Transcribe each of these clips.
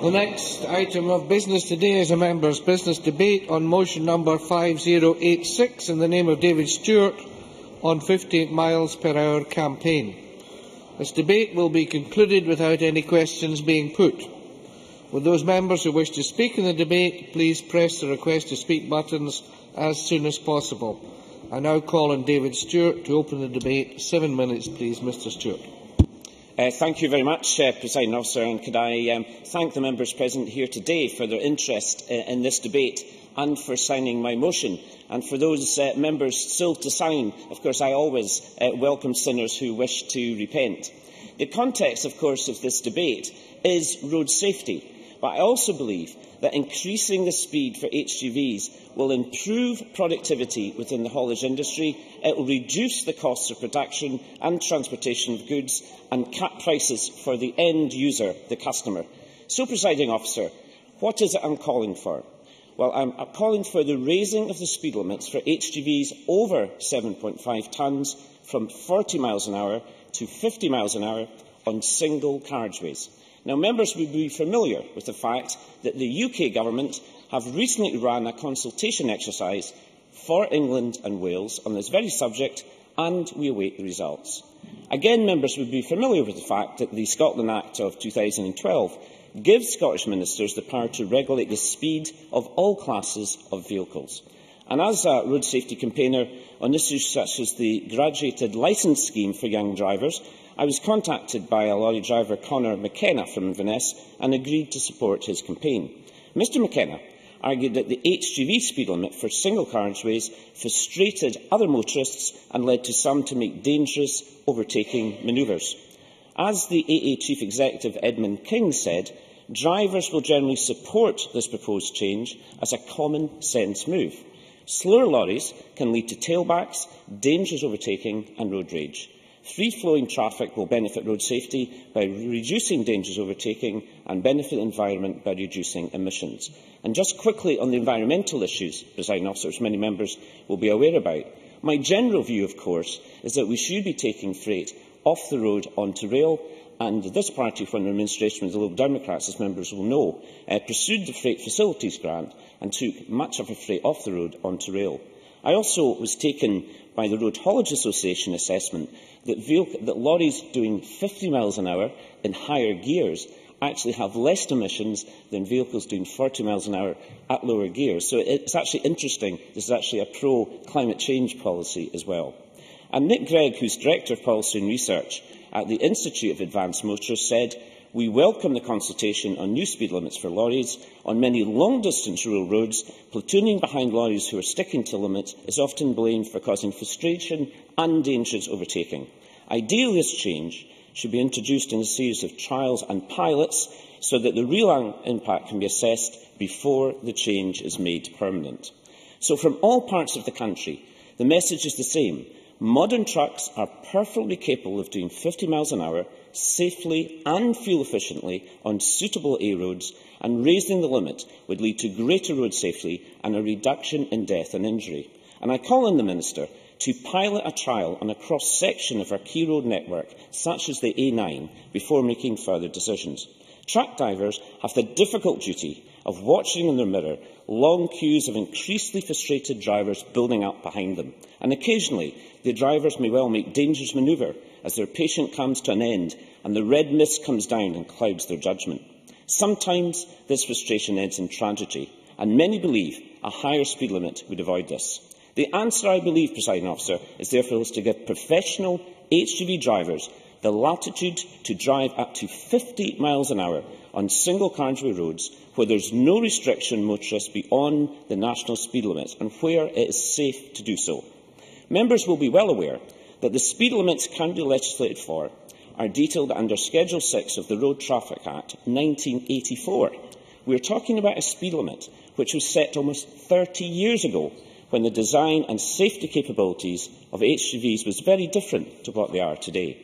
The next item of business today is a members' business debate on motion number 5086 in the name of David Stewart on 50 miles per hour campaign. This debate will be concluded without any questions being put. Will those members who wish to speak in the debate please press the request to speak buttons as soon as possible. I now call on David Stewart to open the debate. 7 minutes, please, Mr. Stewart. Thank you very much, Presiding Officer, and could I thank the members present here today for their interest in this debate and for signing my motion. And for those members still to sign, of course, I always welcome sinners who wish to repent. The context, of course, of this debate is road safety. But I also believe that increasing the speed for HGVs will improve productivity within the haulage industry, it will reduce the costs of production and transportation of goods and cap prices for the end user, the customer. So, Presiding Officer, what is it I'm calling for? Well, I'm calling for the raising of the speed limits for HGVs over 7.5 tonnes from 40 miles an hour to 50 miles an hour on single carriageways. Now, members will be familiar with the fact that the UK Government have recently run a consultation exercise for England and Wales on this very subject, and we await the results. Again, members will be familiar with the fact that the Scotland Act of 2012 gives Scottish ministers the power to regulate the speed of all classes of vehicles. And as a road safety campaigner on issues such as the graduated licence scheme for young drivers, I was contacted by a lorry driver, Conor-McKenna from Inverness, and agreed to support his campaign. Mr McKenna argued that the HGV speed limit for single carriageways frustrated other motorists and led to some to make dangerous overtaking manoeuvres. As the AA Chief Executive Edmund King said, drivers will generally support this proposed change as a common-sense move. Slower lorries can lead to tailbacks, dangerous overtaking and road rage. Free-flowing traffic will benefit road safety by reducing dangerous overtaking and benefit the environment by reducing emissions. And just quickly on the environmental issues, Presiding Officer, which many members will be aware about, my general view, of course, is that we should be taking freight off the road onto rail, and this party, when the administration was the Liberal Democrats, as members will know, pursued the Freight Facilities Grant and took much of the freight off the road onto rail. I also was taken by the Road Haulage Association assessment that lorries doing 50 miles an hour in higher gears actually have less emissions than vehicles doing 40 miles an hour at lower gears. So it's actually interesting. This is actually a pro-climate change policy as well. And Nick Gregg, who's Director of Policy and Research at the Institute of Advanced Motorists, said, "We welcome the consultation on new speed limits for lorries. On many long-distance rural roads, platooning behind lorries who are sticking to limits is often blamed for causing frustration and dangerous overtaking. Ideally, this change should be introduced in a series of trials and pilots so that the real impact can be assessed before the change is made permanent." So from all parts of the country, the message is the same. Modern trucks are perfectly capable of doing 50 miles an hour safely and fuel efficiently on suitable A roads, and raising the limit would lead to greater road safety and a reduction in death and injury. And I call on the Minister to pilot a trial on a cross-section of our key road network, such as the A9, before making further decisions. Truck drivers have the difficult duty of watching in their mirror long queues of increasingly frustrated drivers building up behind them. And occasionally, the drivers may well make dangerous manoeuvre as their patience comes to an end and the red mist comes down and clouds their judgment. Sometimes this frustration ends in tragedy, and many believe a higher speed limit would avoid this. The answer, I believe, Presiding Officer, is therefore to give professional HGV drivers the latitude to drive up to 50 miles an hour on single carriageway roads where there is no restriction on motorists beyond the national speed limits and where it is safe to do so. Members will be well aware that the speed limits currently legislated for are detailed under Schedule 6 of the Road Traffic Act 1984. We are talking about a speed limit which was set almost 30 years ago, when the design and safety capabilities of HGVs was very different to what they are today.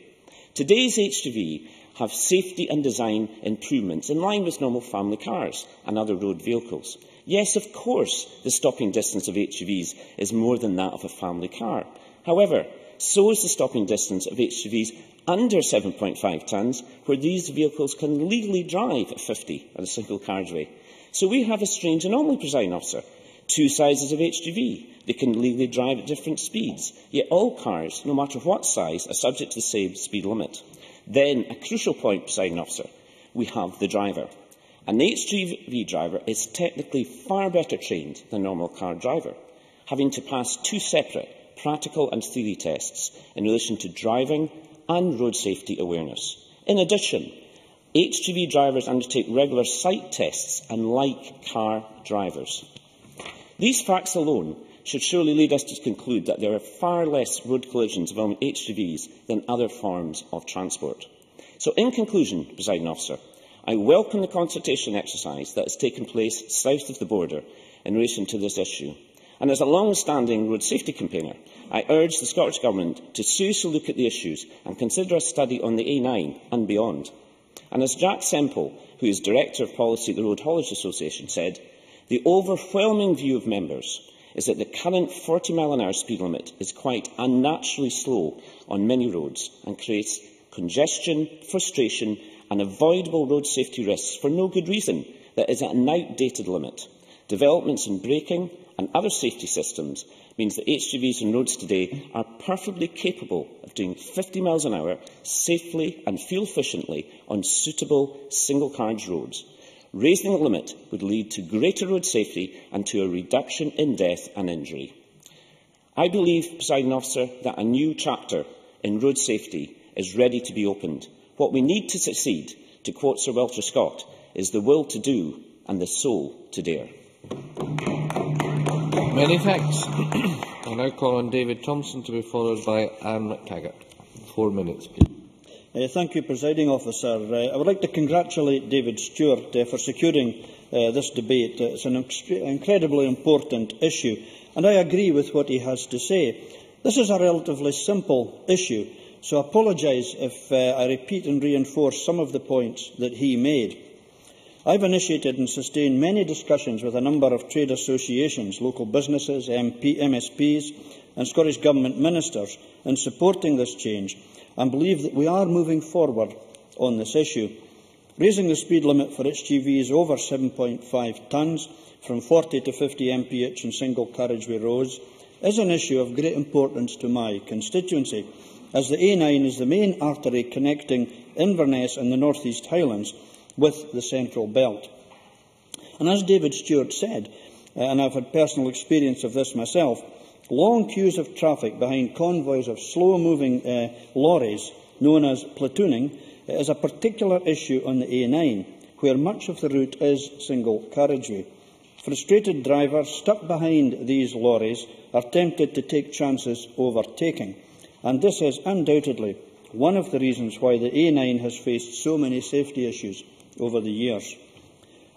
Today's HGV have safety and design improvements in line with normal family cars and other road vehicles. Yes, of course, the stopping distance of HGVs is more than that of a family car. However, so is the stopping distance of HGVs under 7.5 tonnes, where these vehicles can legally drive at 50 on a single carriageway. So we have a strange anomaly, Presiding Officer. Two sizes of HGV. They can legally drive at different speeds, yet all cars, no matter what size, are subject to the same speed limit. Then, a crucial point, Presiding Officer, we have the driver. An HGV driver is technically far better trained than a normal car driver, having to pass two separate practical and theory tests in relation to driving and road safety awareness. In addition, HGV drivers undertake regular sight tests, unlike car drivers. These facts alone should surely lead us to conclude that there are far less road collisions involving HGVs than other forms of transport. So, in conclusion, Presiding Officer, I welcome the consultation exercise that has taken place south of the border in relation to this issue. And as a long-standing road safety campaigner, I urge the Scottish Government to seriously look at the issues and consider a study on the A9 and beyond. And as Jack Semple, who is Director of Policy at the Road Haulage Association, said, the overwhelming view of members is that the current 40-mile-an-hour speed limit is quite unnaturally slow on many roads and creates congestion, frustration and avoidable road safety risks for no good reason that is at an outdated limit. Developments in braking and other safety systems means that HGVs on roads today are perfectly capable of doing 50 miles an hour safely and fuel efficiently on suitable single-carriage roads. Raising the limit would lead to greater road safety and to a reduction in death and injury. I believe, Presiding Officer, that a new chapter in road safety is ready to be opened. What we need to succeed, to quote Sir Walter Scott, is the will to do and the soul to dare. Many thanks. I now call on David Thompson to be followed by Anne McTaggart. 4 minutes, please. Thank you, Presiding Officer. I would like to congratulate David Stewart for securing this debate. It's an incredibly important issue, and I agree with what he has to say. This is a relatively simple issue, so I apologise if I repeat and reinforce some of the points that he made. I've initiated and sustained many discussions with a number of trade associations, local businesses, MSPs and Scottish Government ministers in supporting this change, and believe that we are moving forward on this issue. Raising the speed limit for HGVs over 7.5 tonnes from 40 to 50 mph on single carriageway roads is an issue of great importance to my constituency, as the A9 is the main artery connecting Inverness and the North East Highlands with the Central Belt. And as David Stewart said, and I've had personal experience of this myself, long queues of traffic behind convoys of slow-moving lorries, known as platooning, is a particular issue on the A9, where much of the route is single carriageway. Frustrated drivers stuck behind these lorries are tempted to take chances overtaking, and this is undoubtedly one of the reasons why the A9 has faced so many safety issues over the years.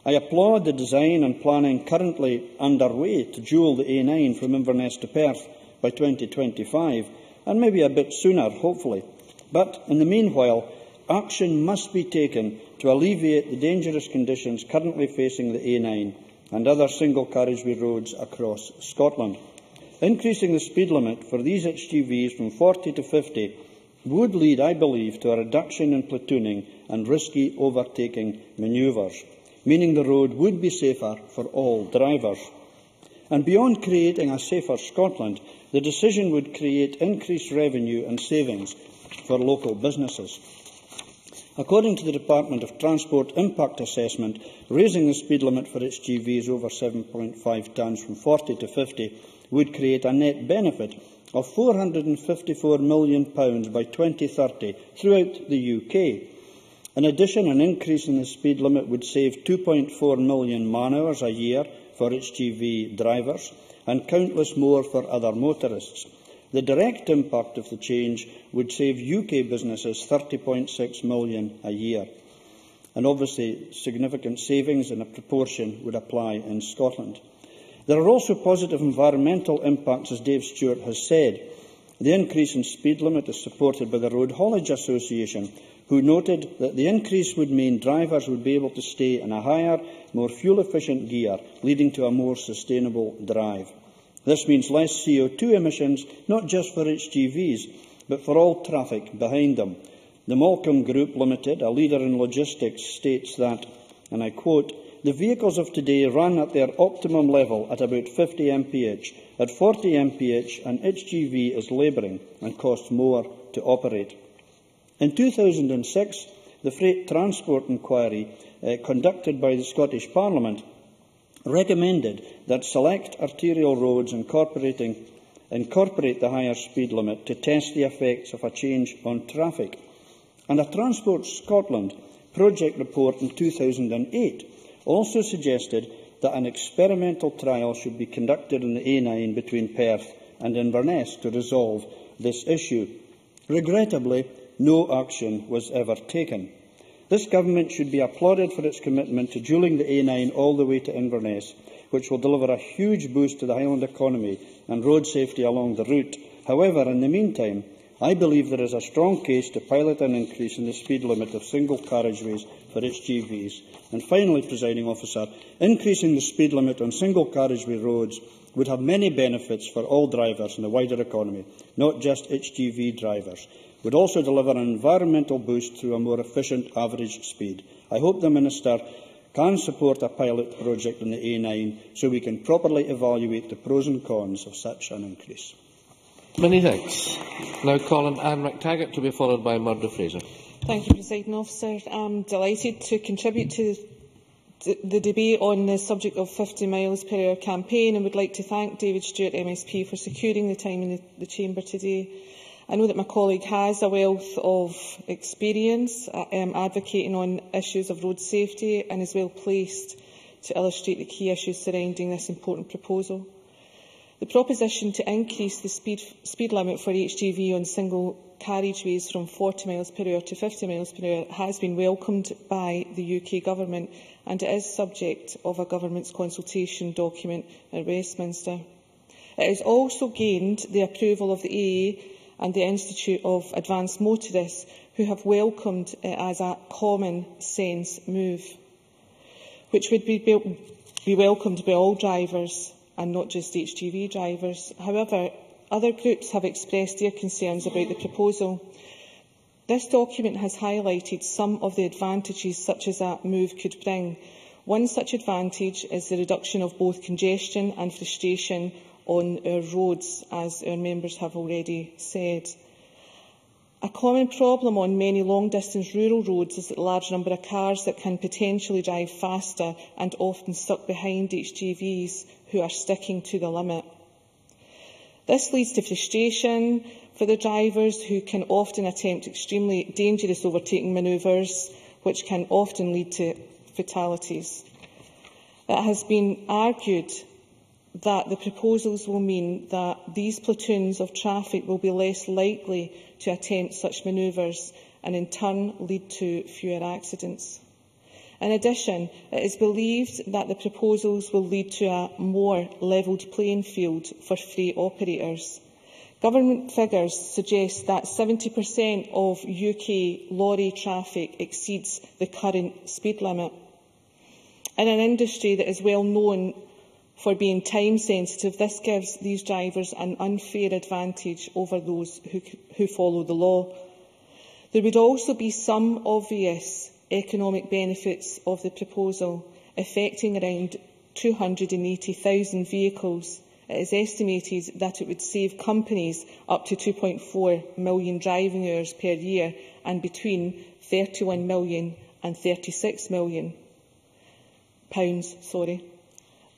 I applaud the design and planning currently underway to dual the A9 from Inverness to Perth by 2025, and maybe a bit sooner, hopefully. But in the meanwhile, action must be taken to alleviate the dangerous conditions currently facing the A9 and other single carriageway roads across Scotland. Increasing the speed limit for these HGVs from 40 to 50 would lead, I believe, to a reduction in platooning and risky overtaking manoeuvres, meaning the road would be safer for all drivers. And beyond creating a safer Scotland, the decision would create increased revenue and savings for local businesses. According to the Department of Transport Impact Assessment, raising the speed limit for HGVs over 7.5 tonnes from 40 to 50 would create a net benefit of £454 million by 2030 throughout the UK. In addition, an increase in the speed limit would save 2.4 million man-hours a year for HGV drivers and countless more for other motorists. The direct impact of the change would save UK businesses £30.6 million a year. And obviously, significant savings in a proportion would apply in Scotland. There are also positive environmental impacts, as Dave Stewart has said. The increase in speed limit is supported by the Road Haulage Association, who noted that the increase would mean drivers would be able to stay in a higher, more fuel-efficient gear, leading to a more sustainable drive. This means less CO2 emissions, not just for HGVs, but for all traffic behind them. The Malcolm Group Limited, a leader in logistics, states that, and I quote, "The vehicles of today run at their optimum level at about 50 mph. At 40 mph, an HGV is labouring and costs more to operate." In 2006, the Freight Transport Inquiry conducted by the Scottish Parliament recommended that select arterial roads incorporate the higher speed limit to test the effects of a change on traffic. And a Transport Scotland project report in 2008 also suggested that an experimental trial should be conducted on the A9 between Perth and Inverness to resolve this issue. Regrettably, no action was ever taken. This government should be applauded for its commitment to dualling the A9 all the way to Inverness, which will deliver a huge boost to the Highland economy and road safety along the route. However, in the meantime, I believe there is a strong case to pilot an increase in the speed limit of single carriageways for HGVs. And finally, Presiding Officer, increasing the speed limit on single carriageway roads would have many benefits for all drivers in the wider economy, not just HGV drivers. It would also deliver an environmental boost through a more efficient average speed. I hope the Minister can support a pilot project on the A9 so we can properly evaluate the pros and cons of such an increase. Many thanks. Now call on Anne McTaggart to be followed by Murdo Fraser. Thank you, Presiding Officer. I'm delighted to contribute to the debate on the subject of 50 miles per hour campaign and would like to thank David-Stewart-MSP for securing the time in the Chamber today. I know that my colleague has a wealth of experience advocating on issues of road safety and is well placed to illustrate the key issues surrounding this important proposal. The proposition to increase the speed limit for HGV on single carriageways from 40 miles per hour to 50 miles per hour has been welcomed by the UK Government and it is subject of a Government's consultation document at Westminster. It has also gained the approval of the AA and the Institute of Advanced Motorists, who have welcomed it as a common sense move, which would be welcomed by all drivers and not just HGV drivers. However, other groups have expressed their concerns about the proposal. This document has highlighted some of the advantages such as a move could bring. One such advantage is the reduction of both congestion and frustration on our roads, as our members have already said. A common problem on many long-distance rural roads is the large number of cars that can potentially drive faster and often stuck behind HGVs who are sticking to the limit. This leads to frustration for the drivers who can often attempt extremely dangerous overtaking manoeuvres, which can often lead to fatalities. It has been argued that the proposals will mean that these platoons of traffic will be less likely to attempt such manoeuvres and in turn lead to fewer accidents. In addition, it is believed that the proposals will lead to a more levelled playing field for freight operators. Government figures suggest that 70% of UK lorry traffic exceeds the current speed limit. In an industry that is well known for being time sensitive, this gives these drivers an unfair advantage over those who follow the law. There would also be some obvious economic benefits of the proposal, affecting around 280,000 vehicles. It is estimated that it would save companies up to 2.4 million driving hours per year and between 31 million and 36 million pounds.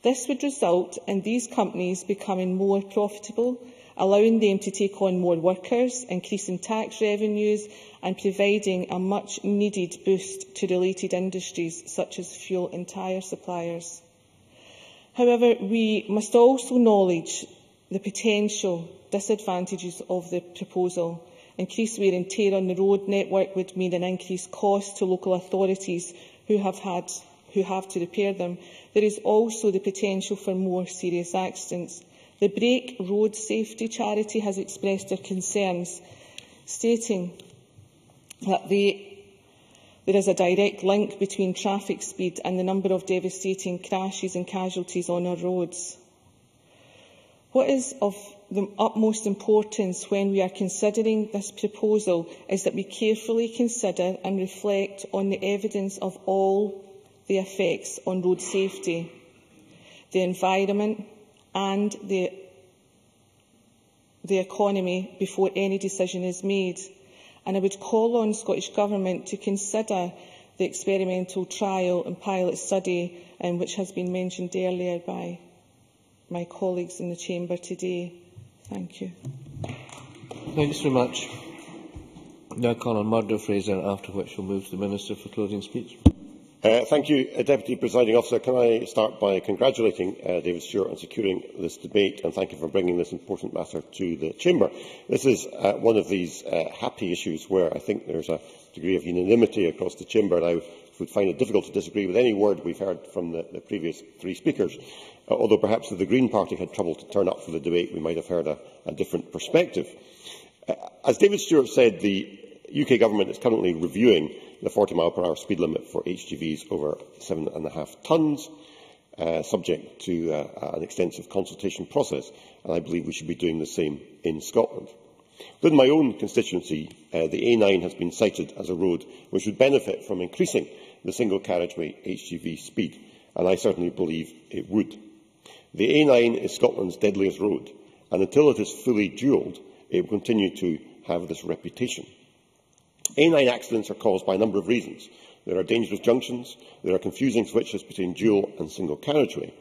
This would result in these companies becoming more profitable, allowing them to take on more workers, increasing tax revenues and providing a much-needed boost to related industries such as fuel and tyre suppliers. However, we must also acknowledge the potential disadvantages of the proposal. Increased wear and tear on the road network would mean an increased cost to local authorities who have to repair them. There is also the potential for more serious accidents. The Brake Road Safety Charity has expressed their concerns, stating that there is a direct link between traffic speed and the number of devastating crashes and casualties on our roads. What is of the utmost importance when we are considering this proposal is that we carefully consider and reflect on the evidence of all the effects on road safety, the environment and the economy before any decision is made. And I would call on Scottish Government to consider the experimental trial and pilot study which has been mentioned earlier by my colleagues in the Chamber today. Thank you. Thanks very much. Now call on Murdo Fraser, after which we'll move to the Minister for closing speech. Thank you, Deputy Presiding Officer. Can I start by congratulating David-Stewart on securing this debate, and thank you for bringing this important matter to the Chamber. This is one of these happy issues where I think there is a degree of unanimity across the Chamber, and I would find it difficult to disagree with any word we've heard from the previous three speakers. Although perhaps if the Green Party had trouble to turn up for the debate, we might have heard a different perspective. As David Stewart said, the UK Government is currently reviewing the 40-mile-per-hour speed limit for HGVs over 7.5 tonnes, subject to an extensive consultation process, and I believe we should be doing the same in Scotland. Within my own constituency, the A9 has been cited as a road which would benefit from increasing the single-carriageway HGV speed, and I certainly believe it would. The A9 is Scotland's deadliest road, and until it is fully dualled, it will continue to have this reputation. A9 accidents are caused by a number of reasons. There are dangerous junctions, there are confusing switches between dual and single carriageway,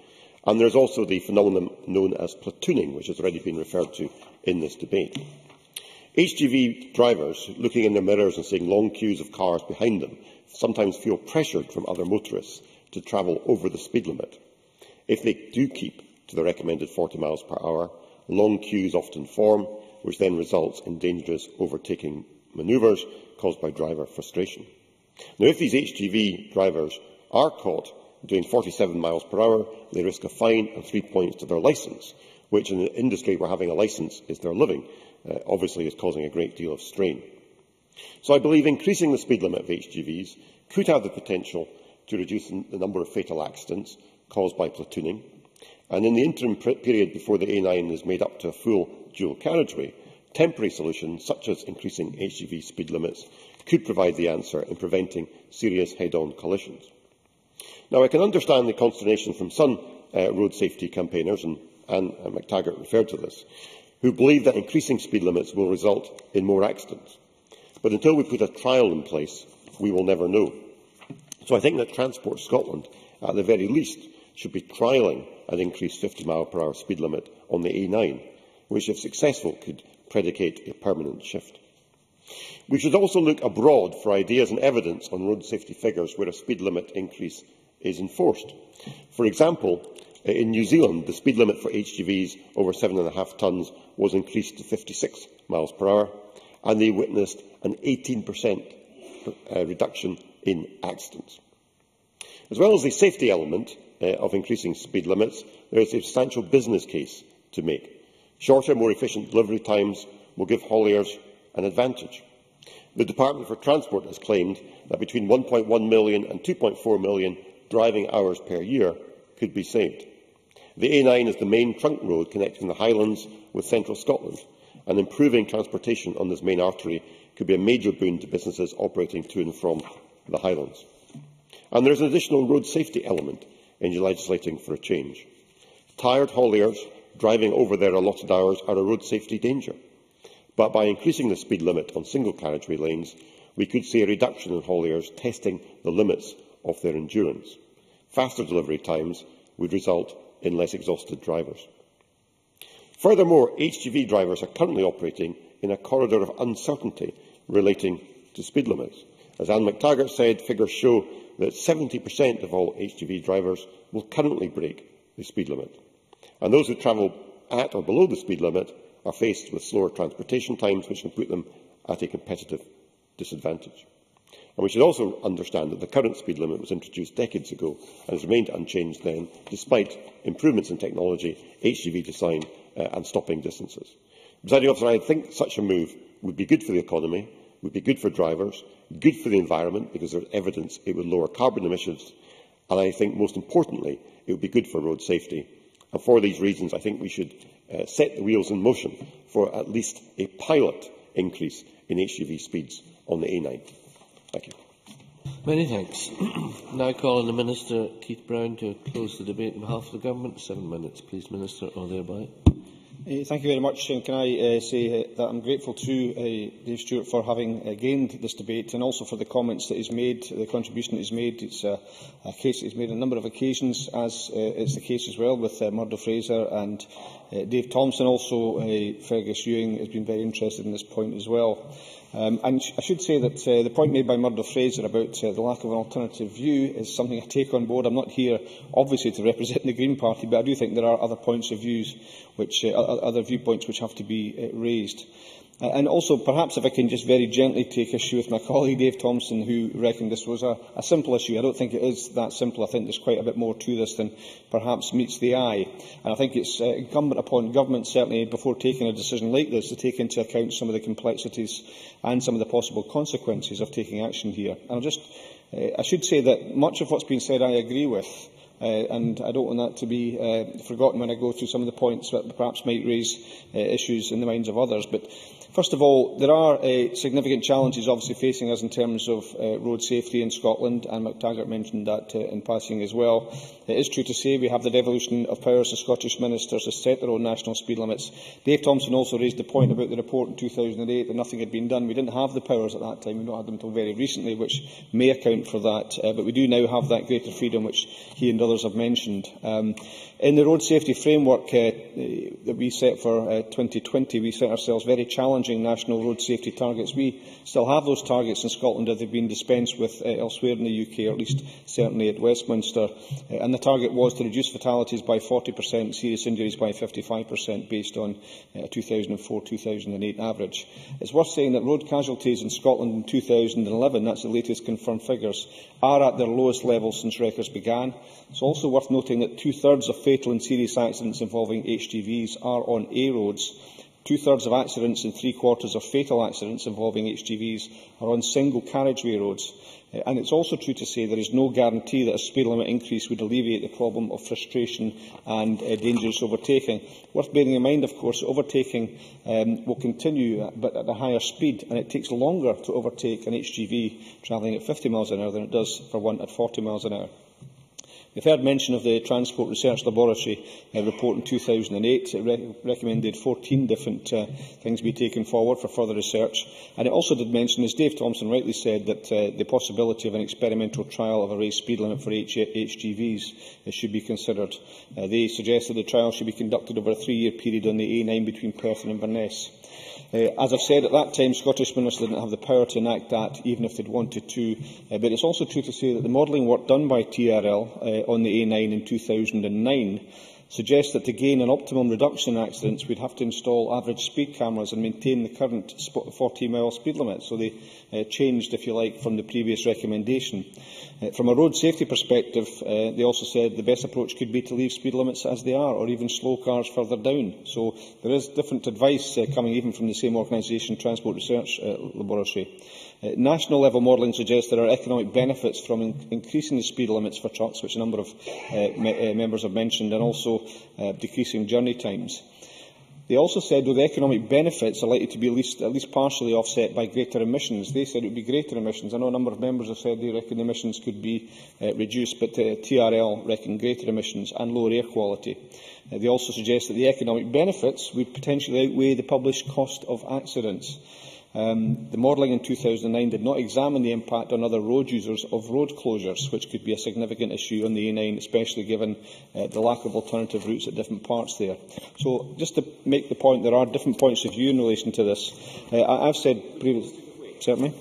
and there is also the phenomenon known as platooning, which has already been referred to in this debate. HGV drivers, looking in their mirrors and seeing long queues of cars behind them, sometimes feel pressured from other motorists to travel over the speed limit. If they do keep to the recommended 40 miles per hour, long queues often form, which then results in dangerous overtaking manoeuvres caused by driver frustration. Now, if these HGV drivers are caught doing 47 miles per hour, they risk a fine and 3 points to their licence, which in an industry where having a licence is their living, obviously is causing a great deal of strain. So I believe increasing the speed limit of HGVs could have the potential to reduce the number of fatal accidents caused by platooning, and in the interim period before the A9 is made up to a full dual carriageway, temporary solutions such as increasing HGV speed limits could provide the answer in preventing serious head-on collisions. Now, I can understand the consternation from some road safety campaigners, and Anne McTaggart referred to this, who believe that increasing speed limits will result in more accidents. But until we put a trial in place, we will never know. So I think that Transport Scotland, at the very least, should be trialling an increased 50-mile-per-hour speed limit on the A9, which, if successful, could predicate a permanent shift. We should also look abroad for ideas and evidence on road safety figures where a speed limit increase is enforced. For example, in New Zealand, the speed limit for HGVs over 7.5 tonnes was increased to 56 miles per hour, and they witnessed an 18% reduction in accidents. As well as the safety element of increasing speed limits, there is a substantial business case to make. Shorter, more efficient delivery times will give hauliers an advantage. The Department for Transport has claimed that between 1.1 million and 2.4 million driving hours per year could be saved. The A9 is the main trunk road connecting the Highlands with central Scotland, and improving transportation on this main artery could be a major boon to businesses operating to and from the Highlands. And there is an additional road safety element in legislating for a change. Tired hauliers driving over their allotted hours are a road safety danger. But by increasing the speed limit on single carriageway lanes, we could see a reduction in hauliers testing the limits of their endurance. Faster delivery times would result in less exhausted drivers. Furthermore, HGV drivers are currently operating in a corridor of uncertainty relating to speed limits. As Anne McTaggart said, figures show that 70% of all HGV drivers will currently break the speed limit. And those who travel at or below the speed limit are faced with slower transportation times, which can put them at a competitive disadvantage. And we should also understand that the current speed limit was introduced decades ago and has remained unchanged then, despite improvements in technology, HGV design and stopping distances. Presiding Officer, I think such a move would be good for the economy, would be good for drivers, good for the environment, because there is evidence it would lower carbon emissions, and I think, most importantly, it would be good for road safety. And for these reasons, I think we should set the wheels in motion for at least a pilot increase in HGV speeds on the A9. Thank you. Many thanks. Now call on the Minister, Keith Brown, to close the debate on behalf of the Government. 7 minutes, please, Minister, or thereby. Thank you very much. And can I say that I'm grateful to Dave Stewart for having gained this debate, and also for the comments that he's made, the contribution that he's made. It's a case that he's made on a number of occasions, as is the case as well with Murdo Fraser and Dave Thompson. Also, Fergus Ewing has been very interested in this point as well. And I should say that the point made by Murdo Fraser about the lack of an alternative view is something I take on board. I'm not here, obviously, to represent the Green Party, but I do think there are other points of views, other viewpoints which have to be raised. And also, perhaps if I can just very gently take issue with my colleague Dave Thompson, who reckoned this was a simple issue. I don't think it is that simple. I think there's quite a bit more to this than perhaps meets the eye. And I think it's incumbent upon government, certainly before taking a decision like this, to take into account some of the complexities and some of the possible consequences of taking action here. And I should say that much of what's been said I agree with. And I don't want that to be forgotten when I go through some of the points that perhaps might raise issues in the minds of others. But first of all, there are significant challenges obviously facing us in terms of road safety in Scotland, and McTaggart mentioned that in passing as well. It is true to say we have the devolution of powers to Scottish ministers to set their own national speed limits. Dave Thompson also raised the point about the report in 2008 that nothing had been done. We didn't have the powers at that time. We've not had them until very recently, which may account for that. But we do now have that greater freedom, which he and others have mentioned. In the road safety framework that we set for 2020, we set ourselves very challenging national road safety targets. We still have those targets in Scotland that they've been dispensed with elsewhere in the UK, or at least certainly at Westminster. And the target was to reduce fatalities by 40%, serious injuries by 55%, based on a 2004-2008 average. It's worth saying that road casualties in Scotland in 2011, that's the latest confirmed figures, are at their lowest level since records began. It's also worth noting that 2/3 of fatal and serious accidents involving HGVs are on A roads. 2/3 of accidents and 3/4 of fatal accidents involving HGVs are on single carriageway roads. And it's also true to say there is no guarantee that a speed limit increase would alleviate the problem of frustration and dangerous overtaking. Worth bearing in mind, of course, overtaking will continue, but at a higher speed, and it takes longer to overtake an HGV travelling at 50 miles an hour than it does for one at 40 miles an hour. We've heard mention of the Transport Research Laboratory report in 2008. It recommended 14 different things be taken forward for further research. And it also did mention, as Dave Thompson rightly said, that the possibility of an experimental trial of a raised speed limit for HGVs should be considered. They suggested the trial should be conducted over a 3-year period on the A9 between Perth and Inverness. As I've said, at that time, Scottish ministers didn't have the power to enact that, even if they'd wanted to. But it's also true to say that the modelling work done by TRL on the A9 in 2009 suggests that to gain an optimum reduction in accidents, we'd have to install average speed cameras and maintain the current 40-mile speed limit. So they changed, if you like, from the previous recommendation. From a road safety perspective, they also said the best approach could be to leave speed limits as they are, or even slow cars further down. So there is different advice coming even from the same organisation, Transport Research Laboratory. National level modelling suggests there are economic benefits from increasing the speed limits for trucks, which a number of members have mentioned, and also decreasing journey times. They also said, though, the economic benefits are likely to be at least partially offset by greater emissions. They said it would be greater emissions. I know a number of members have said they reckon the emissions could be reduced, but TRL reckon greater emissions and lower air quality. They also suggest that the economic benefits would potentially outweigh the published cost of accidents. The modelling in 2009 did not examine the impact on other road users of road closures, which could be a significant issue on the A9, especially given the lack of alternative routes at different parts there. So, just to make the point, there are different points of view in relation to this. I've said previously, certainly.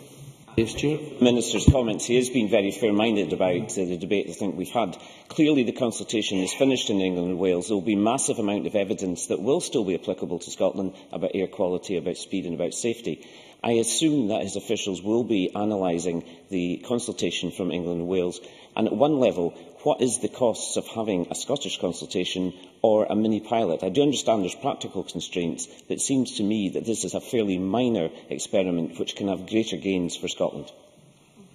Minister's comments. He has been very fair-minded about the debate I think we've had. Clearly, the consultation is finished in England and Wales. There will be a massive amount of evidence that will still be applicable to Scotland about air quality, about speed and about safety. I assume that his officials will be analysing the consultation from England and Wales. And at one level, what is the costs of having a Scottish consultation or a mini-pilot? I do understand there's practical constraints, but it seems to me that this is a fairly minor experiment which can have greater gains for Scotland.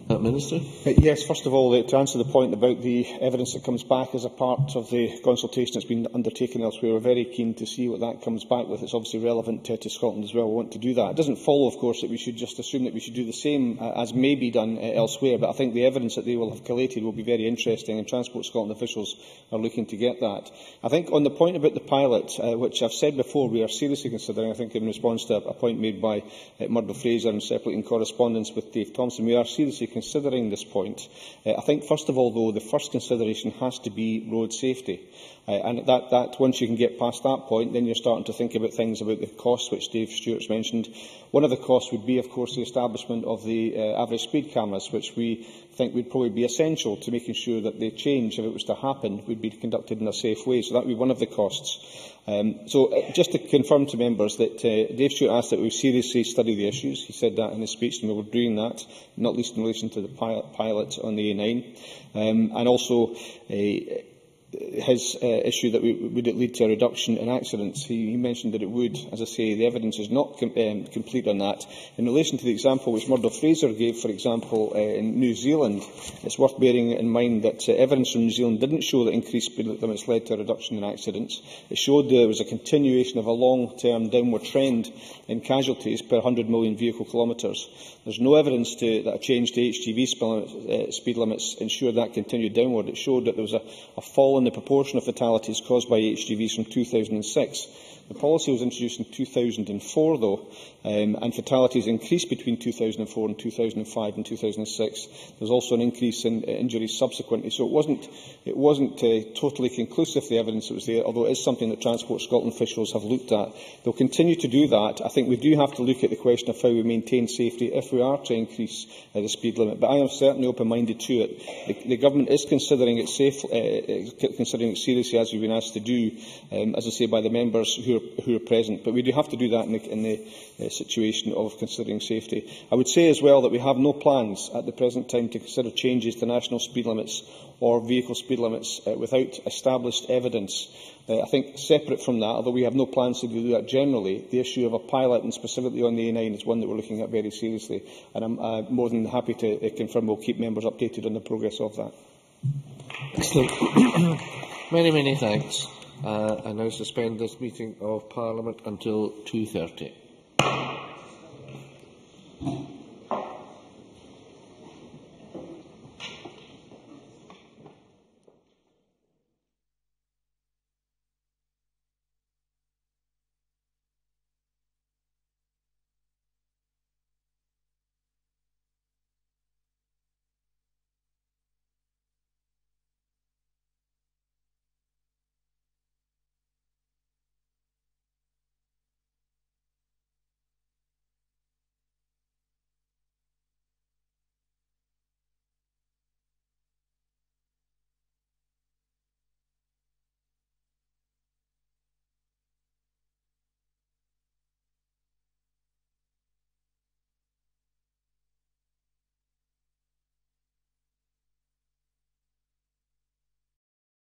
Minister. Yes, first of all, to answer the point about the evidence that comes back as a part of the consultation that's been undertaken elsewhere, we're very keen to see what that comes back with. It's obviously relevant to Scotland as well. We want to do that. It doesn't follow, of course, that we should just assume that we should do the same as may be done elsewhere, but I think the evidence that they will have collated will be very interesting, and Transport Scotland officials are looking to get that. I think on the point about the pilot, which I've said before, we are seriously considering, I think in response to a point made by Murdo Fraser and separately in correspondence with Dave Thompson, we are seriously considering this point. I think, first of all, though, the first consideration has to be road safety. And that once you can get past that point, then you're starting to think about things about the costs, which Dave Stewart's mentioned. One of the costs would be, of course, the establishment of the average speed cameras, which we think would probably be essential to making sure that the change, if it was to happen, would be conducted in a safe way. So that would be one of the costs. Just to confirm to members that Dave Stewart asked that we seriously study the issues. He said that in his speech, and we were doing that, not least in relation to the pilot on the A9. And also his issue that would it lead to a reduction in accidents. He mentioned that it would. As I say, the evidence is not complete on that. In relation to the example which Murdo Fraser gave, for example, in New Zealand, it's worth bearing in mind that evidence from New Zealand didn't show that increased speed limits led to a reduction in accidents. It showed there was a continuation of a long-term downward trend in casualties per 100 million vehicle kilometres. There's no evidence that a change to HGV speed limits ensured that continued downward. It showed that there was a fall in the proportion of fatalities caused by HGVs from 2006. The policy was introduced in 2004, though, and fatalities increased between 2004 and 2005 and 2006. There was also an increase in injuries subsequently, so it wasn't totally conclusive, the evidence that was there, although it is something that Transport Scotland officials have looked at. They'll continue to do that. I think we do have to look at the question of how we maintain safety if we are to increase the speed limit, but I am certainly open-minded to it. The Government is considering it seriously, as we've been asked to do, as I say, by the members who are present, but we do have to do that in the situation of considering safety. I would say as well that we have no plans at the present time to consider changes to national speed limits or vehicle speed limits without established evidence. I think separate from that, although we have no plans to do that generally, the issue of a pilot, and specifically on the A9, is one that we're looking at very seriously, and I'm more than happy to confirm we'll keep members updated on the progress of that. Many thanks. I now suspend this meeting of Parliament until 2:30.